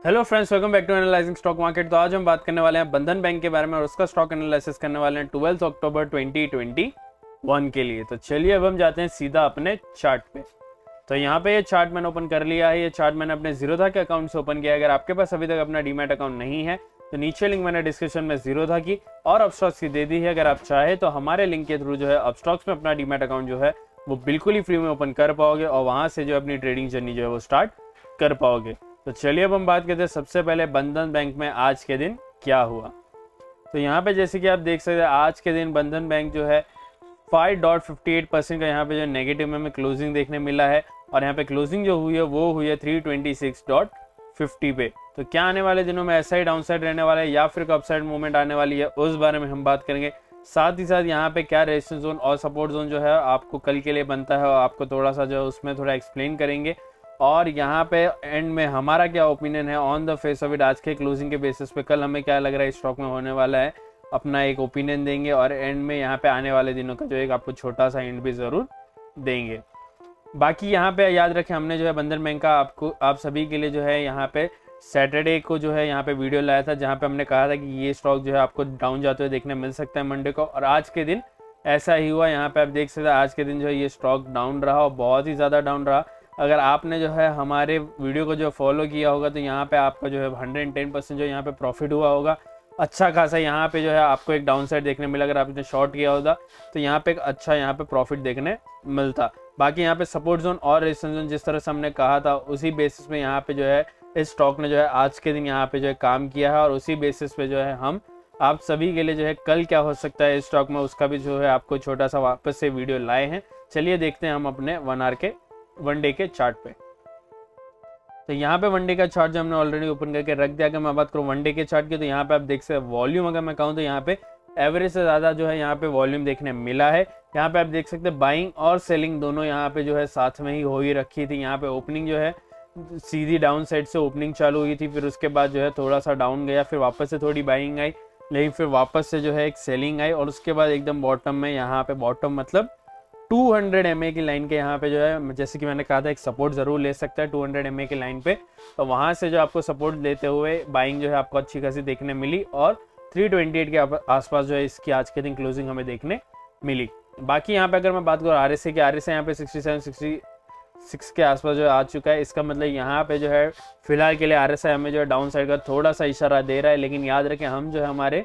Hello friends, welcome back to analysing stock market. तो आज हम बात करने वाले हैं बंधन बैंक के बारे में और उसका स्टॉक एनालिसिस करने वाले हैं 12 अक्टूबर 2021 के लिए। तो चलिए अब हम जाते हैं सीधा अपने चार्ट पे। तो यहाँ पे ये चार्ट मैंने ओपन कर लिया है। ये चार्ट मैंने अपने जीरोधा के अकाउंट से ओपन किया है। अगर आपके पास अभी तक अपना डीमैट अकाउंट नहीं है तो नीचे लिंक मैंने डिस्क्रिप्शन में जीरोधा की और अपस्टॉक्स की दे दी है। अगर आप चाहे तो हमारे लिंक के थ्रू जो है अपस्टॉक्स में अपना डीमैट अकाउंट जो है वो बिल्कुल ही फ्री में ओपन कर पाओगे और वहाँ से जो अपनी ट्रेडिंग जर्नी जो है वो स्टार्ट कर पाओगे। तो चलिए अब हम बात करते हैं सबसे पहले बंधन बैंक में आज के दिन क्या हुआ। तो यहाँ पे जैसे कि आप देख सकते हैं आज के दिन बंधन बैंक जो है 5.58% का यहाँ पे जो नेगेटिव में हमें क्लोजिंग देखने मिला है और यहाँ पे क्लोजिंग जो हुई है वो हुई है 326.50 पे। तो क्या आने वाले दिनों में ऐसा ही डाउन साइड रहने वाला है या फिर अपसाइड मूवमेंट आने वाली है, उस बारे में हम बात करेंगे। साथ ही साथ यहाँ पे क्या रेजिस्टेंस जोन और सपोर्ट जोन जो है आपको कल के लिए बनता है और आपको थोड़ा सा जो है उसमें थोड़ा एक्सप्लेन करेंगे। और यहाँ पे एंड में हमारा क्या ओपिनियन है on the face of it, आज के क्लोजिंग के बेसिस पे कल हमें क्या लग रहा है स्टॉक में होने वाला है, अपना एक ओपिनियन देंगे और एंड में यहाँ पे आने वाले दिनों का जो एक आपको छोटा सा हिंट भी ज़रूर देंगे। बाकी यहाँ पे याद रखें हमने जो है बंधन बैंक का आप सभी के लिए जो है यहाँ पे सैटरडे को जो है यहाँ पे वीडियो लाया था जहाँ पे हमने कहा था कि ये स्टॉक जो है आपको डाउन जाते हुए देखने मिल सकता है मंडे को, और आज के दिन ऐसा ही हुआ। यहाँ पे आप देख सकते हैं आज के दिन जो है ये स्टॉक डाउन रहा और बहुत ही ज़्यादा डाउन रहा। अगर आपने जो है हमारे वीडियो को जो फॉलो किया होगा तो यहाँ पे आपका जो है 110% जो यहाँ पे प्रॉफिट हुआ होगा, अच्छा खासा। यहाँ पे जो है आपको एक डाउन साइड देखने मिला अगर आपने शॉर्ट किया होता तो यहाँ पे एक अच्छा यहाँ पे प्रॉफिट देखने मिलता। बाकी यहाँ पे सपोर्ट जोन और रेजिस्टेंस जोन जिस तरह से हमने कहा था उसी बेसिस पे यहाँ पे जो है इस स्टॉक ने जो है आज के दिन यहाँ पे जो है काम किया है और उसी बेसिस पे जो है हम आप सभी के लिए जो है कल क्या हो सकता है इस स्टॉक में उसका भी जो है आपको छोटा सा वापस से वीडियो लाए हैं। चलिए देखते हैं हम अपने 1 डे के चार्ट पे। तो यहाँ पे 1 डे का चार्ट जो हमने ऑलरेडी ओपन करके रख दिया। अगर मैं बात करूँ 1 डे के चार्ट की तो यहाँ पे आप देख सकते हैं वॉल्यूम अगर मैं कहूँ तो यहाँ पे एवरेज से ज़्यादा जो है यहाँ पे वॉल्यूम देखने मिला है। यहाँ पे आप देख सकते हैं बाइंग और सेलिंग दोनों यहाँ पे जो है साथ में ही हो ही रखी थी। यहाँ पे ओपनिंग जो है सीधी डाउन साइड से ओपनिंग चालू हुई थी, फिर उसके बाद जो है थोड़ा सा डाउन गया, फिर वापस से थोड़ी बाइंग आई, लेकिन फिर वापस से जो है एक सेलिंग आई और उसके बाद एकदम बॉटम में यहाँ पे बॉटम मतलब 200 MA की लाइन के यहाँ पे जो है जैसे कि मैंने कहा था एक सपोर्ट ज़रूर ले सकता है 200 MA की लाइन पे। तो वहाँ से जो आपको सपोर्ट लेते हुए बाइंग जो है आपको अच्छी खासी देखने मिली और 328 के आसपास जो है इसकी आज के दिन क्लोजिंग हमें देखने मिली। बाकी यहाँ पे अगर मैं बात करूँ RSI की, RSI यहाँ पे 67-66 के आसपास जो है आ चुका है। इसका मतलब यहाँ पे जो है फिलहाल के लिए RSI हमें जो है डाउन साइड का थोड़ा सा इशारा दे रहा है, लेकिन याद रखें हम जो है हमारे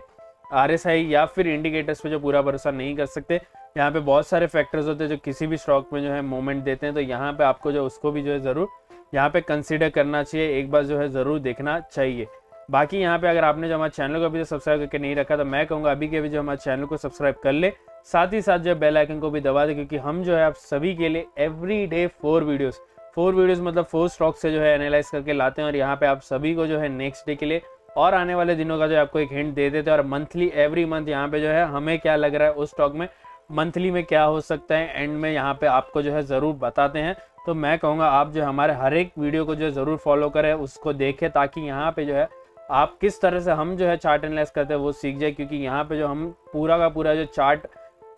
RSI या फिर इंडिकेटर्स पे जो पूरा भरोसा नहीं कर सकते। यहाँ पे बहुत सारे फैक्टर्स होते हैं जो किसी भी स्टॉक में जो है मूवमेंट देते हैं, तो यहाँ पे आपको जो उसको भी जो है ज़रूर यहाँ पे कंसीडर करना चाहिए, एक बार जो है ज़रूर देखना चाहिए। बाकी यहाँ पे अगर आपने जो हमारे चैनल को अभी तक सब्सक्राइब करके नहीं रखा तो मैं कहूँगा अभी के अभी जो हमारे चैनल को सब्सक्राइब कर ले, साथ ही साथ जो है बेल आइकन को भी दबा दे, क्योंकि हम जो है आप सभी के लिए एवरी डे 4 वीडियोज़ मतलब 4 स्टॉक से जो है एनालाइज करके लाते हैं और यहाँ पे आप सभी को जो है नेक्स्ट डे के लिए और आने वाले दिनों का जो आपको एक हिंट दे देते हैं। और मंथली एवरी मंथ यहाँ पे जो है हमें क्या लग रहा है उस स्टॉक में मंथली में क्या हो सकता है एंड में यहाँ पे आपको जो है ज़रूर बताते हैं। तो मैं कहूँगा आप जो हमारे हर एक वीडियो को जो है ज़रूर फॉलो करें, उसको देखें, ताकि यहाँ पे जो है आप किस तरह से हम जो है चार्ट एनालाइज करते हैं वो सीख जाए। क्योंकि यहाँ पे जो हम पूरा का पूरा जो चार्ट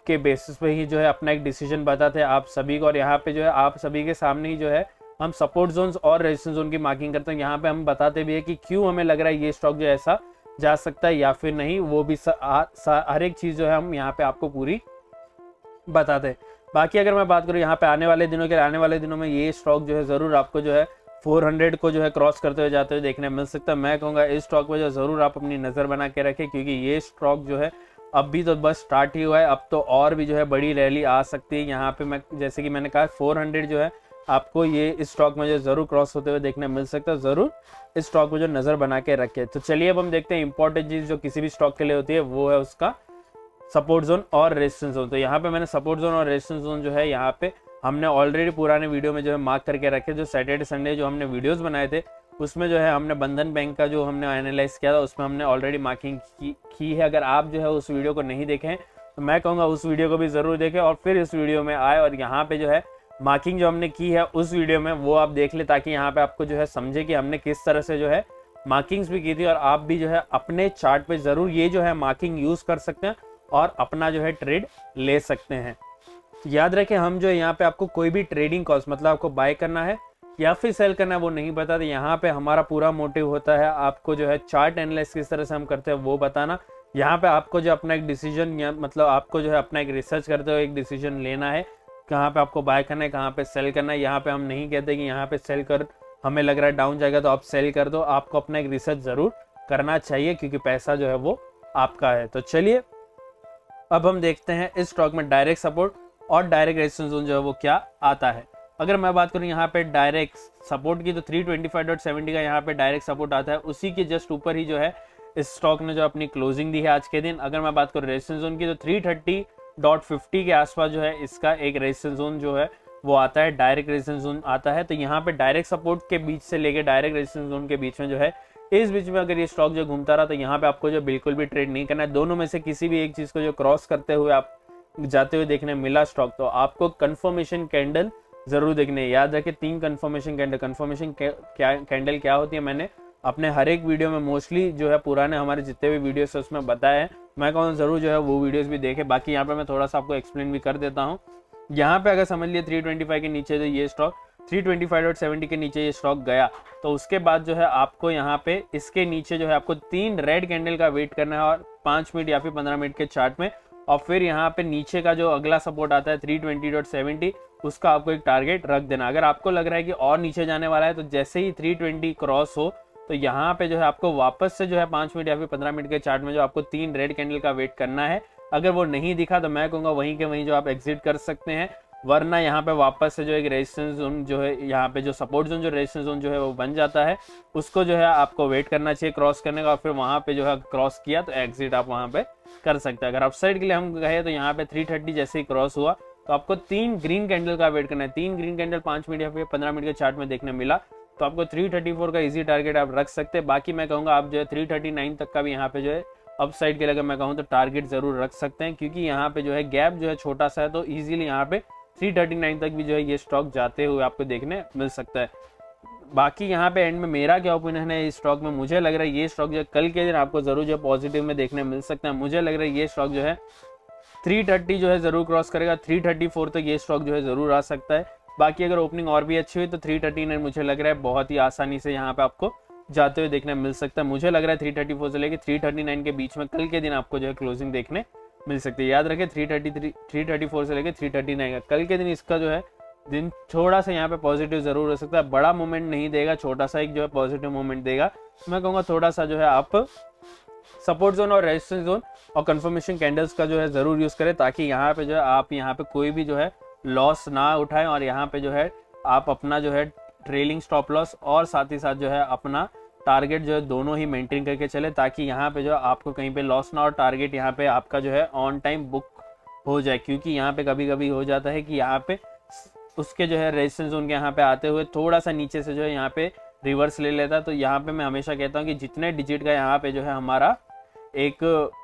के बेसिस पे ही जो है अपना एक डिसीजन बताते हैं आप सभी को, और यहाँ पे जो है आप सभी के सामने ही जो है हम सपोर्ट जोन्स और रेजिस्टेंस जोन की मार्किंग करते हैं। यहाँ पे हम बताते भी है कि क्यों हमें लग रहा है ये स्टॉक जो ऐसा जा सकता है या फिर नहीं, वो भी हर एक चीज़ जो है हम यहाँ पे आपको पूरी बताते हैं। बाकी अगर मैं बात करूँ यहाँ पे आने वाले दिनों में ये स्टॉक जो है ज़रूर आपको जो है 400 को जो है क्रॉस करते हुए जाते हुए देखने मिल सकता है। मैं कहूँगा इस स्टॉक पे जो ज़रूर आप अपनी नज़र बना के रखें, क्योंकि ये स्टॉक जो है अभी तो बस स्टार्ट ही हुआ है, अब तो और भी जो है बड़ी रैली आ सकती है। यहाँ पे मैं जैसे कि मैंने कहा 400 जो है आपको ये इस स्टॉक में जो ज़रूर क्रॉस होते हुए देखने मिल सकता है। ज़रूर इस स्टॉक को जो नज़र बना के रखें। तो चलिए अब हम देखते हैं इंपॉर्टेंट चीज़ जो किसी भी स्टॉक के लिए होती है वो है उसका सपोर्ट जोन और रेजिस्टेंस जोन। तो यहाँ पे मैंने सपोर्ट जोन और रेजिस्टेंस जोन जो है यहाँ पे हमने ऑलरेडी पुराने वीडियो में जो है मार्क करके रखे। जो सैटरडे संडे जो हमने वीडियोस बनाए थे उसमें जो है हमने बंधन बैंक का जो हमने एनालाइज किया था उसमें हमने ऑलरेडी मार्किंग की है। अगर आप जो है उस वीडियो को नहीं देखें तो मैं कहूँगा उस वीडियो को भी ज़रूर देखें और फिर इस वीडियो में आए और यहाँ पे जो है मार्किंग जो हमने की है उस वीडियो में वो आप देख ले, ताकि यहाँ पे आपको जो है समझे कि हमने किस तरह से जो है मार्किंग्स भी की थी और आप भी जो है अपने चार्ट पे ज़रूर ये जो है मार्किंग यूज़ कर सकते हैं और अपना जो है ट्रेड ले सकते हैं। याद रखें हम जो है यहाँ पे आपको कोई भी ट्रेडिंग कॉस्ट मतलब आपको बाय करना है या फिर सेल करना है वो नहीं पता। तो यहाँ पे हमारा पूरा मोटिव होता है आपको जो है चार्ट एनालिसिस किस तरह से हम करते हैं वो बताना। यहाँ पे आपको जो अपना एक डिसीजन या मतलब आपको जो है अपना एक रिसर्च करते हुए एक डिसीजन लेना है, कहाँ पे आपको बाय करना है, कहाँ पे सेल करना है। यहाँ पे हम नहीं कहते कि यहाँ पे सेल कर, हमें लग रहा है डाउन जाएगा तो आप सेल कर दो। आपको अपना एक रिसर्च जरूर करना चाहिए क्योंकि पैसा जो है वो आपका है। तो चलिए अब हम देखते हैं इस स्टॉक में डायरेक्ट सपोर्ट और डायरेक्ट रेजिस्टेंस जोन जो है वो क्या आता है। अगर मैं बात करूं यहाँ पे डायरेक्ट सपोर्ट की तो 325.70 का यहाँ पे डायरेक्ट सपोर्ट आता है, उसी के जस्ट ऊपर ही जो है इस स्टॉक ने जो अपनी क्लोजिंग दी है आज के दिन। अगर मैं बात करूं रेजिस्टेंस जोन की तो 330.50 के आसपास जो है इसका एक रेजिस्टेंस जोन जो है वो आता है, डायरेक्ट रेजिस्टेंस जोन आता है। तो यहाँ पे डायरेक्ट सपोर्ट के बीच से लेके डायरेक्ट रेजिस्टेंस जोन के बीच में जो है, इस बीच में अगर ये स्टॉक जो घूमता रहा तो यहाँ पे आपको जो बिल्कुल भी ट्रेड नहीं करना है। दोनों में से किसी भी एक चीज को जो क्रॉस करते हुए आप जाते हुए देखने मिला स्टॉक, तो आपको कंफर्मेशन कैंडल जरूर देखने। याद रखें 3 कंफर्मेशन कैंडल। कंफर्मेशन कैंडल क्या होती है मैंने अपने हर एक वीडियो में मोस्टली जो है पुराने हमारे जितने भी वीडियोस है उसमें बताया है। मैं कहूँ जरूर जो है वो वीडियोस भी देखे। बाकी यहाँ पे मैं थोड़ा सा आपको एक्सप्लेन भी कर देता हूँ। यहाँ पे अगर समझ लिए 325 के नीचे जो ये स्टॉक 325.70 के नीचे ये स्टॉक गया तो उसके बाद जो है आपको यहाँ पे इसके नीचे जो है आपको 3 रेड कैंडल का वेट करना है और 5 मिनट या फिर 15 मिनट के चार्ट में। और फिर यहाँ पे नीचे का जो अगला सपोर्ट आता है 320.70 उसका आपको एक टारगेट रख देना। अगर आपको लग रहा है कि और नीचे जाने वाला है तो जैसे ही 320 क्रॉस हो तो यहाँ पे जो है आपको वापस से जो है 5 मिनट या फिर 15 मिनट के चार्ट में जो आपको 3 रेड कैंडल का वेट करना है। अगर वो नहीं दिखा तो मैं कहूँगा वहीं के वहीं जो आप एग्जिट कर सकते हैं, वरना यहाँ पे वापस से जो एक रेजिस्टेंस जोन जो है यहाँ पे जो सपोर्ट जोन जो रेजिस्टेंस जोन जो है वो बन जाता है, उसको जो है आपको वेट करना चाहिए क्रॉस करने का। और फिर वहाँ पे जो है क्रॉस किया तो एग्जिट आप वहाँ पे कर सकते हैं। अगर अपसाइड के लिए हम कहे तो यहाँ पे 330 जैसे ही क्रॉस हुआ तो आपको 3 ग्रीन कैंडल का वेट करना है। 3 ग्रीन कैंडल 5 मिनट या फिर 15 मिनट के चार्ट में देखने मिला तो आपको 334 का इजी टारगेट आप रख सकते हैं। बाकी मैं कहूँगा आप जो है 339 तक का भी यहाँ पे जो है अपसाइड के लिए अगर मैं कहूँ तो टारगेट जरूर रख सकते हैं, क्योंकि यहाँ पे जो है गैप जो है छोटा सा है तो इजीली यहाँ पे 339 तक भी जो है ये स्टॉक जाते हुए आपको देखने मिल सकता है। बाकी यहाँ पे एंड में मेरा क्या ओपिनियन है इस स्टॉक में, मुझे लग रहा है ये स्टॉक जो है कल के दिन आपको जरूर जो है पॉजिटिव में देखने मिल सकता है। मुझे लग रहा है ये स्टॉक जो है 330 जो है जरूर क्रॉस करेगा, 334 तक ये स्टॉक जो है जरूर आ सकता है। बाकी अगर ओपनिंग और भी अच्छी हुई तो 339 मुझे लग रहा है बहुत ही आसानी से यहाँ पे आपको जाते हुए देखने मिल सकता है। मुझे लग रहा है 334 से लेकर 339 के बीच में कल के दिन आपको जो है क्लोजिंग देखने मिल सकती है। याद रखें 334 से लेकर 339 का कल के दिन इसका जो है दिन थोड़ा सा यहाँ पे पॉजिटिव जरूर हो सकता है। बड़ा मूवमेंट नहीं देगा, छोटा सा एक जो है पॉजिटिव मूवमेंट देगा। मैं कहूँगा थोड़ा सा जो है आप सपोर्ट जोन और रेजिस्टेंस जोन और कंफर्मेशन कैंडल्स का जो है जरूर यूज करें, ताकि यहाँ पे जो है आप यहाँ पे कोई भी जो है लॉस ना उठाएं और यहाँ पे जो है आप अपना जो है ट्रेलिंग स्टॉप लॉस और साथ ही साथ जो है अपना टारगेट जो है दोनों ही मेंटेन करके चले, ताकि यहाँ पे जो है आपको कहीं पे लॉस ना और टारगेट यहाँ पे आपका जो है ऑन टाइम बुक हो जाए। क्योंकि यहाँ पे कभी कभी हो जाता है कि यहाँ पे उसके जो है रेजिस्टेंस जोन के यहाँ पे आते हुए थोड़ा सा नीचे से जो है यहाँ पे रिवर्स ले लेता है। तो यहाँ पे मैं हमेशा कहता हूँ कि जितने डिजिट का यहाँ पे जो है हमारा एक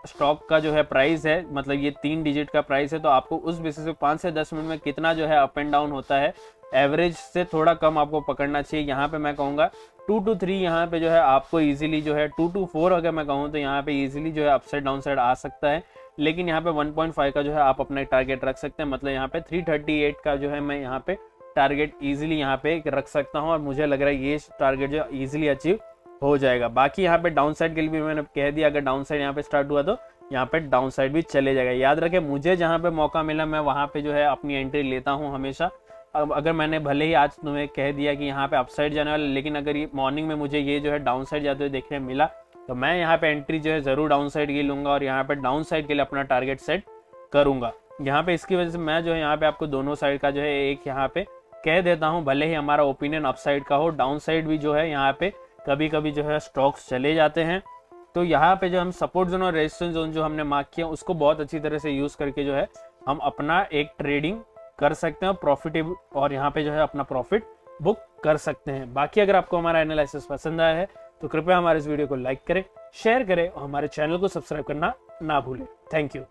स्टॉक का जो है प्राइस है, मतलब ये 3 डिजिट का प्राइस है, तो आपको उस बेसिस पे 5 से 10 मिनट में कितना जो है अप एंड डाउन होता है एवरेज से थोड़ा कम आपको पकड़ना चाहिए। यहाँ पे मैं कहूँगा 2 to 3 यहाँ पे जो है आपको इजीली जो है 2 to 4 अगर मैं कहूँ तो यहाँ पे इजीली जो है अपसाइड डाउन साइड आ सकता है। लेकिन यहाँ पे 1.5 का जो है आप अपना टारगेट रख सकते हैं, मतलब यहाँ पे 338 का जो है मैं यहाँ पे टारगेट इजीली यहाँ पे रख सकता हूँ और मुझे लग रहा है ये टारगेट जो इजीली अचीव हो जाएगा। बाकी यहाँ पे डाउन साइड के लिए भी मैंने कह दिया, अगर डाउन साइड यहाँ पे स्टार्ट हुआ तो यहाँ पे डाउन साइड भी चले जाएगा। याद रखें मुझे जहाँ पे मौका मिला मैं वहाँ पे जो है अपनी एंट्री लेता हूँ हमेशा। अब अगर मैंने भले ही आज तुम्हें कह दिया कि यहाँ पे अपसाइड जाने वाला, लेकिन अगर ये मॉर्निंग में मुझे ये जो है डाउन साइड जाते हुए देखने मिला तो मैं यहाँ पे एंट्री जो है जरूर डाउन साइड की लूंगा और यहाँ पे डाउन साइड के लिए अपना टारगेट सेट करूंगा। यहाँ पे इसकी वजह से मैं जो है यहाँ पे आपको दोनों साइड का जो है एक यहाँ पे कह देता हूँ, भले ही हमारा ओपिनियन अपसाइड का हो, डाउन साइड भी जो है यहाँ पे कभी कभी जो है स्टॉक्स चले जाते हैं। तो यहाँ पे जो हम सपोर्ट जोन और रेजिस्टेंस जोन जो हमने मार्क किया उसको बहुत अच्छी तरह से यूज करके जो है हम अपना एक ट्रेडिंग कर सकते हैं प्रॉफिटेबल, और यहाँ पे जो है अपना प्रॉफिट बुक कर सकते हैं। बाकी अगर आपको हमारा एनालिसिस पसंद आया है तो कृपया हमारे इस वीडियो को लाइक करें, शेयर करें और हमारे चैनल को सब्सक्राइब करना ना भूलें। Thank you.